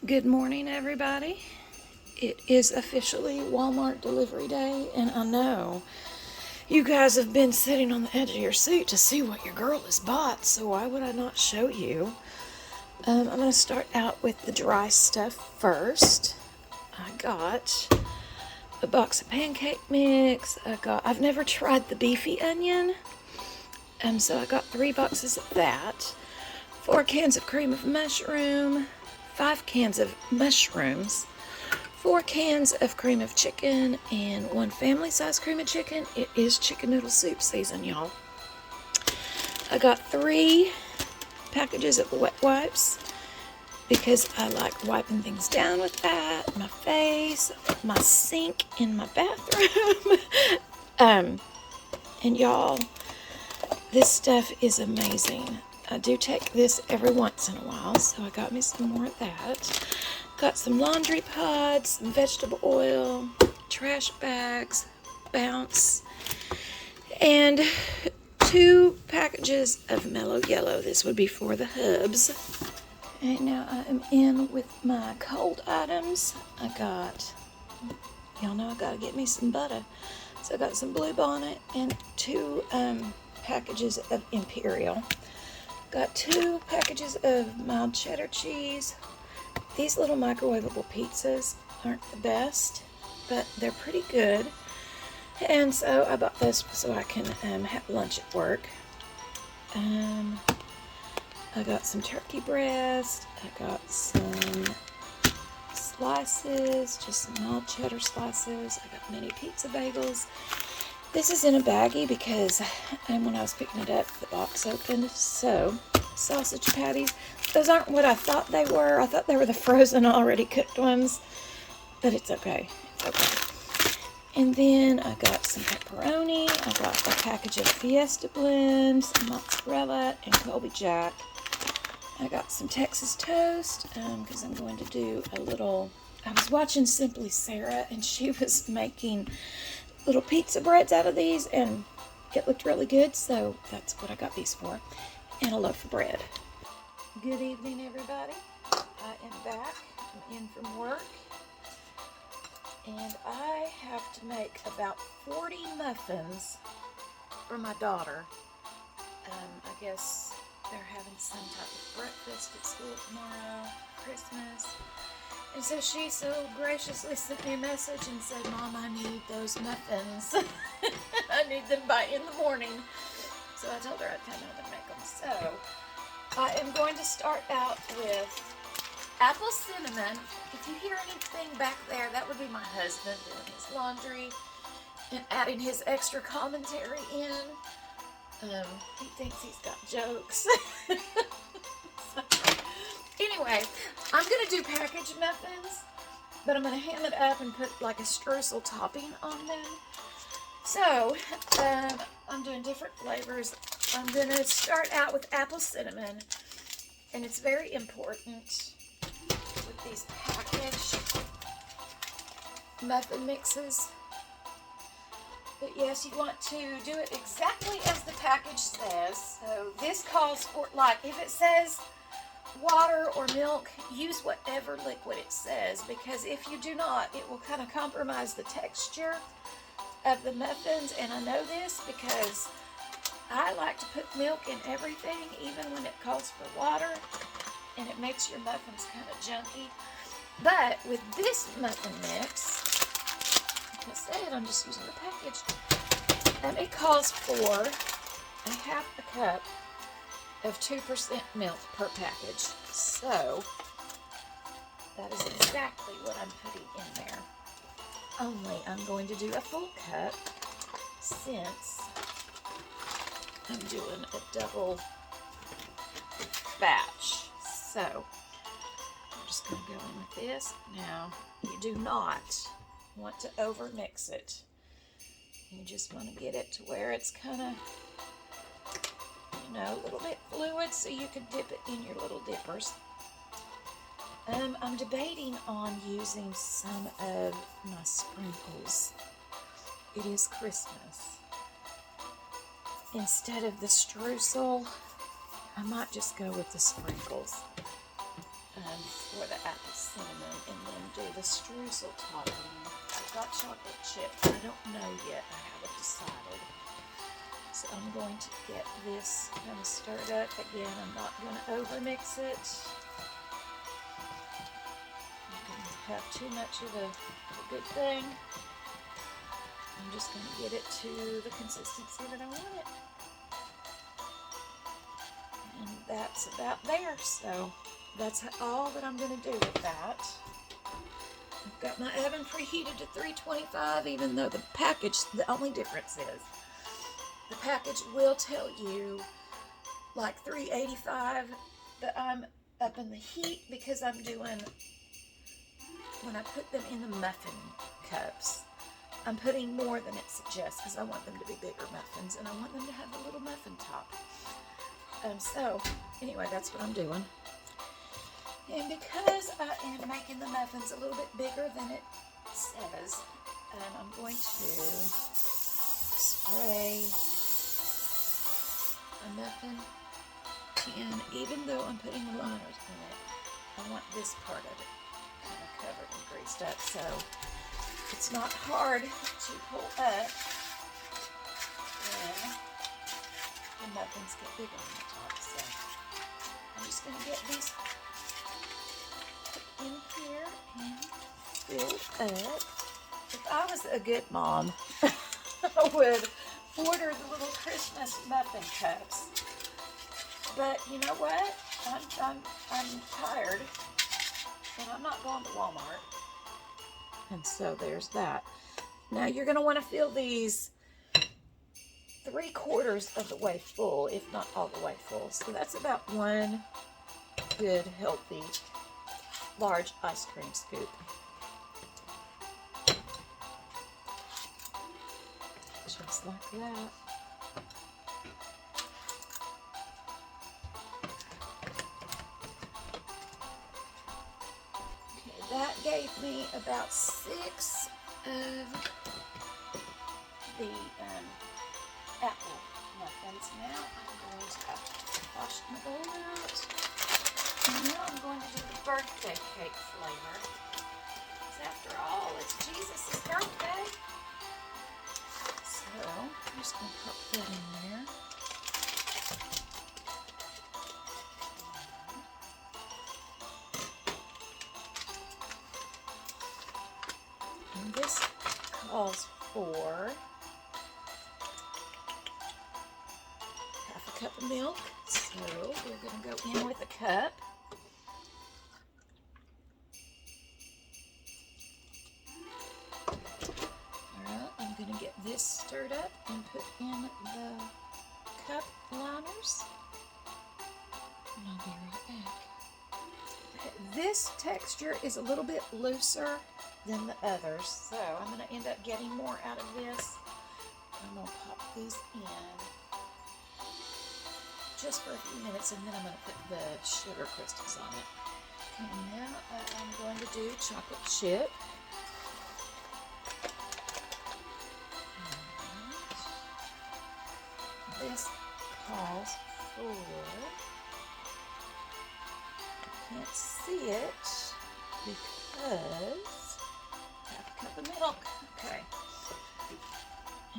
Good morning, everybody. It is officially Walmart delivery day, and I know you guys have been sitting on the edge of your seat to see what your girl has bought, so why would I not show you? I'm going to start out with the dry stuff first. I got a box of pancake mix. I've never tried the beefy onion, so I got 3 boxes of that, 4 cans of cream of mushroom, 5 cans of mushrooms, 4 cans of cream of chicken, and 1 family size cream of chicken. It is chicken noodle soup season, y'all. I got 3 packages of wet wipes because I like wiping things down with that. My face, my sink in my bathroom. And y'all, this stuff is amazing. I do take this every once in a while, so I got me some more of that. Got some laundry pods, some vegetable oil, trash bags, Bounce, and 2 packages of Mellow Yellow. This would be for the hubs. And now I am in with my cold items. Y'all know I gotta get me some butter. So I got some Blue Bonnet and 2 packages of Imperial. Got 2 packages of mild cheddar cheese. These little microwavable pizzas aren't the best, but they're pretty good. And so I bought those so I can have lunch at work. I got some turkey breast. I got some slices, just some mild cheddar slices. I got mini pizza bagels. This is in a baggie because when I was picking it up, the box opened. So, sausage patties. Those aren't what I thought they were. I thought they were the frozen, already cooked ones. But it's okay. It's okay. And then I got some pepperoni. I got a package of Fiesta blends, some mozzarella, and Colby Jack. I got some Texas toast because I'm going to do a little... I was watching Simply Sarah, and she was making little pizza breads out of these, and it looked really good, so that's what I got these for. And a loaf of bread. Good evening, everybody. I am back. I'm in from work, and I have to make about 40 muffins for my daughter. I guess they're having some type of breakfast at school tomorrow, Christmas. And so she so graciously sent me a message and said, "Mom, I need those muffins. I need them in the morning." So I told her I'd come home and make them. So I am going to start out with apple cinnamon. If you hear anything back there, that would be my husband doing his laundry and adding his extra commentary in. He thinks he's got jokes. Anyway, I'm going to do packaged muffins, but I'm going to ham it up and put like a streusel topping on them. So, I'm doing different flavors. I'm going to start out with apple cinnamon, and it's very important with these packaged muffin mixes. But yes, you want to do it exactly as the package says. So this calls for, like, if it says water or milk, use whatever liquid it says, because if you do not, it will kind of compromise the texture of the muffins. And I know this because I like to put milk in everything, even when it calls for water, and it makes your muffins kind of junky. But with this muffin mix, like I said, I'm just using the package, it calls for a half a cup of 2% milk per package. So that is exactly what I'm putting in there. Only I'm going to do a full cup since I'm doing a double batch. So I'm just going to go in with this. Now, you do not want to over mix it. You just want to get it to where it's kind of, a little bit fluid, so you can dip it in your little dippers. I'm debating on using some of my sprinkles. It is Christmas. Instead of the streusel, I might just go with the sprinkles. for the apple cinnamon, and then do the streusel topping. I've got chocolate chip. I don't know yet. I haven't decided. So I'm going to get this kind of stirred up. Again, I'm not going to over-mix it. You can have too much of a good thing. I'm just going to get it to the consistency that I want it. And that's about there. So that's all that I'm going to do with that. I've got my oven preheated to 325, even though the package, the only difference is the package will tell you like 385, but I'm up in the heat because I'm doing, when I put them in the muffin cups, I'm putting more than it suggests because I want them to be bigger muffins and I want them to have a little muffin top. So anyway, that's what I'm doing. And because I am making the muffins a little bit bigger than it says, I'm going to spray a muffin tin. Even though I'm putting the liners in it, I want this part of it kind of covered and greased up so it's not hard to pull up when the muffins get bigger on the top. So I'm just going to get these in here and filled up. If I was a good mom, I would order the little Christmas muffin cups. But you know what? I'm tired, and I'm not going to Walmart. And so there's that. Now you're going to want to fill these 3/4 of the way full, if not all the way full. So that's about one good, healthy, large ice cream scoop. Just like that. Okay, that gave me about 6 of the apple muffins. Now I'm going to wash my bowl out. And now I'm going to do the birthday cake flavor. Because after all, it's Jesus' birthday. So I'm just going to pop that in there. And this calls for half a cup of milk. So we're going to go in with a cup. Alright, I'm going to get this stirred up and put in the cup liners. And I'll be right back. Okay, this texture is a little bit looser than the others, so I'm going to end up getting more out of this. I'm going to pop these in just for a few minutes, and then I'm going to put the sugar crystals on it. Okay, now I'm going to do chocolate chip. And this calls for, I can't see it because half a cup of milk. Okay.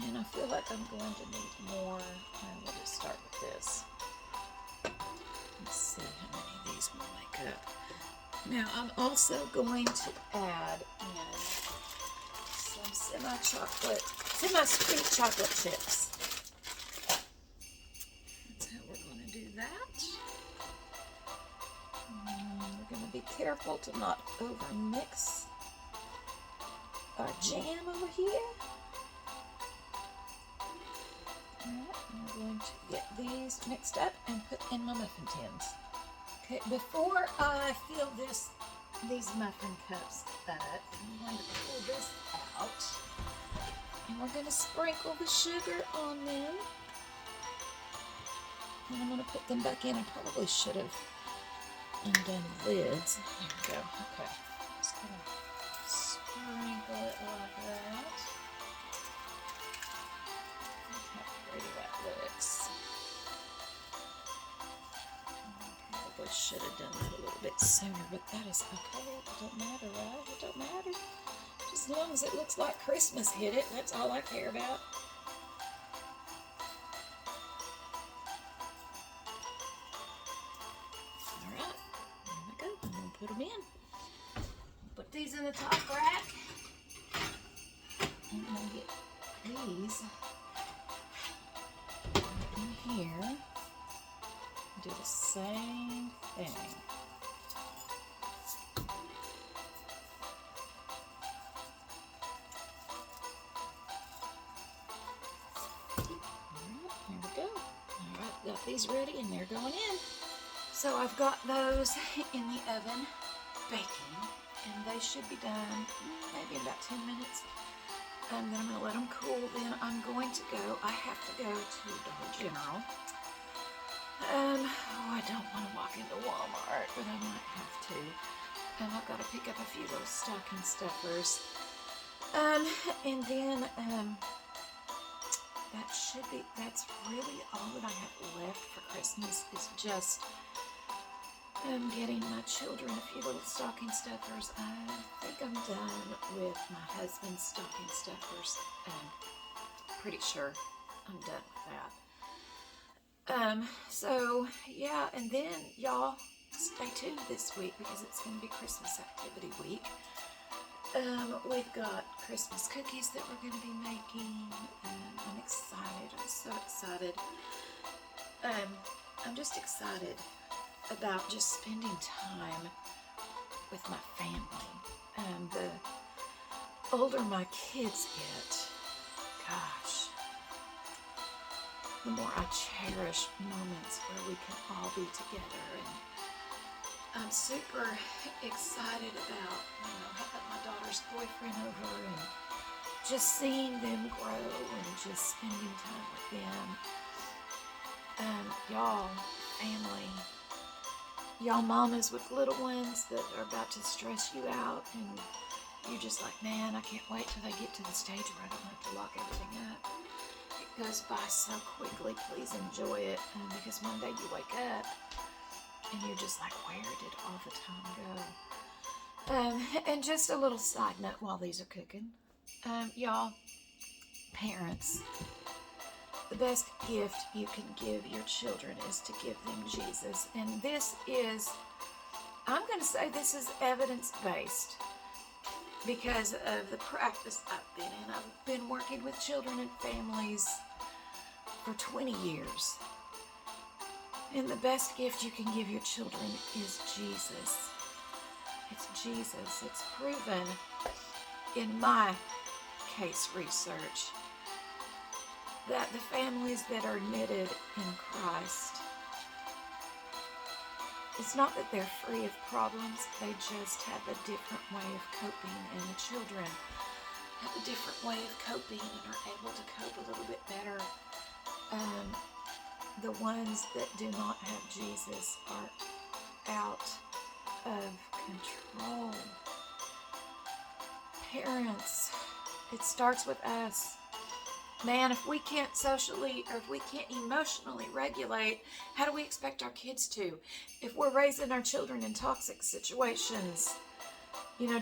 And I feel like I'm going to need more. And we'll just start with this. Let's see how many of these will make up. Now I'm also going to add in some semi-sweet chocolate chips. That's how we're going to do that. We're going to be careful to not over-mix our jam over here. Alright, I'm going to get these mixed up and put in my muffin tins. Okay, before I fill these muffin cups up, I'm going to pull this out. And we're going to sprinkle the sugar on them. And I'm going to put them back in. I probably should have undone the lids. There we go. Okay. Just going to sprinkle it like that. Look how pretty that looks. I probably should have done that a little bit it sooner, but that is okay. It don't matter, right? It don't matter. Just as long as it looks like Christmas hit it, that's all I care about. Alright, there we go. I'm going to put them in. Put these in the top rack. And I'm going to get these in here. Do the same thing. Here we go. Alright, got these ready and they're going in. So I've got those in the oven baking, and they should be done maybe in about 10 minutes. And then I'm going to let them cool. Then I'm going to go, I have to go to Dollar General. I don't want to walk into Walmart, but I might have to. And I've got to pick up a few little stocking stuffers. And then, that's really all that I have left for Christmas is just getting my children a few little stocking stuffers. I think I'm done with my husband's stocking stuffers. Pretty sure I'm done with that. So yeah, and then y'all stay tuned this week because it's going to be Christmas activity week. We've got Christmas cookies that we're going to be making, and I'm excited. I'm so excited. I'm just excited about just spending time with my family. The older my kids get, gosh, the more I cherish moments where we can all be together. And I'm super excited about, having my daughter's boyfriend over and just seeing them grow and just spending time with them. Y'all, family, y'all mamas with little ones that are about to stress you out, and you're just like, man, I can't wait till they get to the stage where I don't have to lock everything up. It goes by so quickly. Please enjoy it, because one day you wake up and you're just like, where did all the time go? And just a little side note while these are cooking. Y'all, parents, the best gift you can give your children is to give them Jesus. And this is, I'm going to say this is evidence-based because of the practice I've been in. I've been working with children and families for 20 years. And the best gift you can give your children is Jesus. It's Jesus. It's proven in my case research that the families that are knitted in Christ, it's not that they're free of problems, they just have a different way of coping, and the children have a different way of coping and are able to cope a little bit better. The ones that do not have Jesus are out of control. Parents, it starts with us. Man, if we can't socially or if we can't emotionally regulate, how do we expect our kids to? If we're raising our children in toxic situations,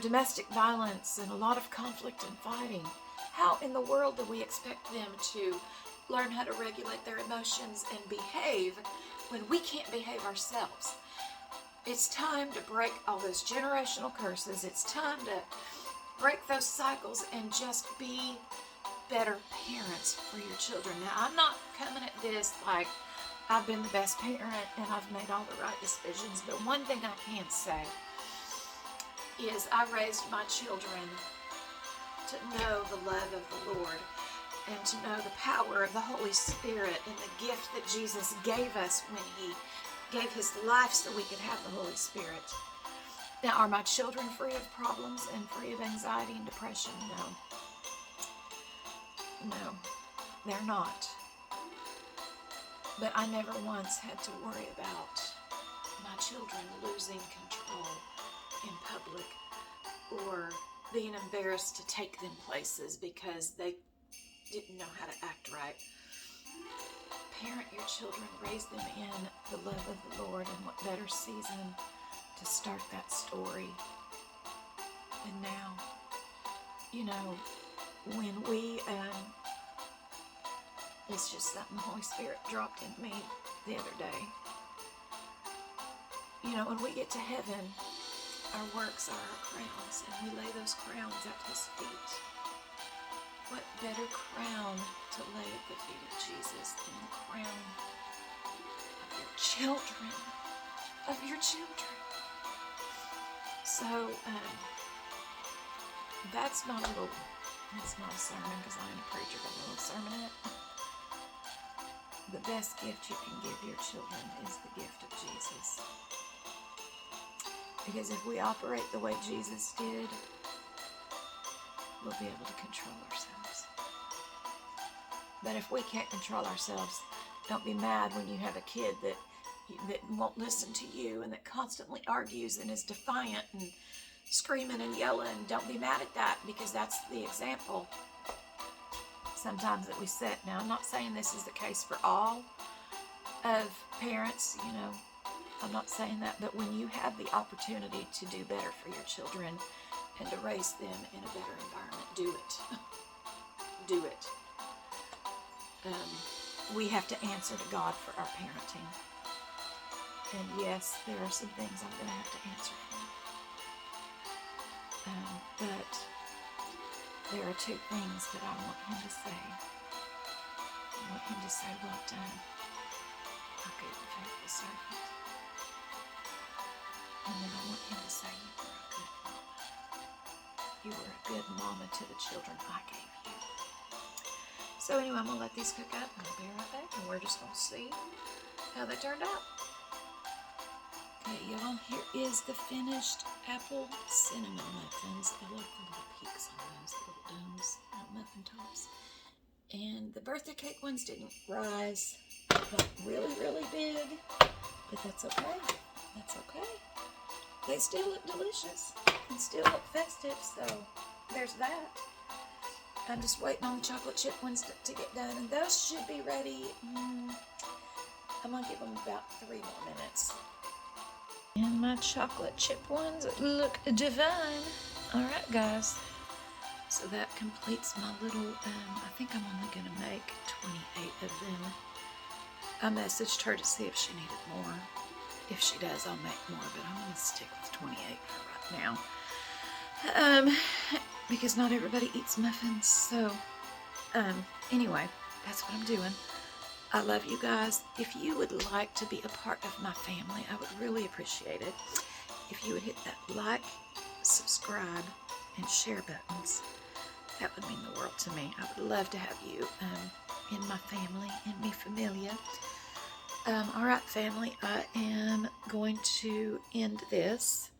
domestic violence and a lot of conflict and fighting, how in the world do we expect them to learn how to regulate their emotions and behave when we can't behave ourselves? It's time to break all those generational curses. It's time to break those cycles and just be better parents for your children. Now, I'm not coming at this like I've been the best parent and I've made all the right decisions, but one thing I can say is I raised my children to know the love of the Lord and to know the power of the Holy Spirit and the gift that Jesus gave us when He gave His life so we could have the Holy Spirit. Now, are my children free of problems and free of anxiety and depression? No, they're not. But I never once had to worry about my children losing control in public or being embarrassed to take them places because they didn't know how to act right. Parent your children, raise them in the love of the Lord, and what better season to start that story. And now, you know, when we, it's just something the Holy Spirit dropped in me the other day. You know, when we get to heaven, our works are our crowns, and we lay those crowns at His feet. What better crown to lay at the feet of Jesus than the crown of your children? Of your children. So, that's not a sermon, because I ain't a preacher, got a little sermonette. The best gift you can give your children is the gift of Jesus. Because if we operate the way Jesus did, we'll be able to control ourselves. But if we can't control ourselves, don't be mad when you have a kid that won't listen to you and that constantly argues and is defiant and screaming and yelling. Don't be mad at that, because that's the example sometimes that we set. Now, I'm not saying this is the case for all of parents, you know. I'm not saying that, but when you have the opportunity to do better for your children and to raise them in a better environment, do it. Do it. We have to answer to God for our parenting. And yes, there are some things I'm going to have to answer for. But there are two things that I want Him to say. I want Him to say, well done, my good and faithful servant. And then I want Him to say, you were a good mama to the children I gave you. So anyway, I'm going to let these cook up, and I'll be right back, and we're just going to see how they turned out. Okay, y'all, here is the finished apple cinnamon muffins. I love the little peaks on those, the little domes, little muffin tops. And the birthday cake ones didn't rise like really, really big, but that's okay. That's okay. They still look delicious and still look festive, so there's that. I'm just waiting on the chocolate chip ones to get done, and those should be ready. I'm going to give them about 3 more minutes. And my chocolate chip ones look divine. All right, guys. So that completes my little, I think I'm only going to make 28 of them. I messaged her to see if she needed more. If she does, I'll make more, but I'm going to stick with 28 for right now. Because not everybody eats muffins. So, anyway, that's what I'm doing. I love you guys. If you would like to be a part of my family, I would really appreciate it if you would hit that like, subscribe, and share buttons. That would mean the world to me. I would love to have you in my family, in mi familia. All right, family, I am going to end this,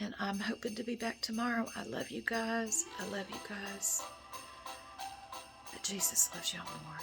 and I'm hoping to be back tomorrow. I love you guys. I love you guys. But Jesus loves y'all more.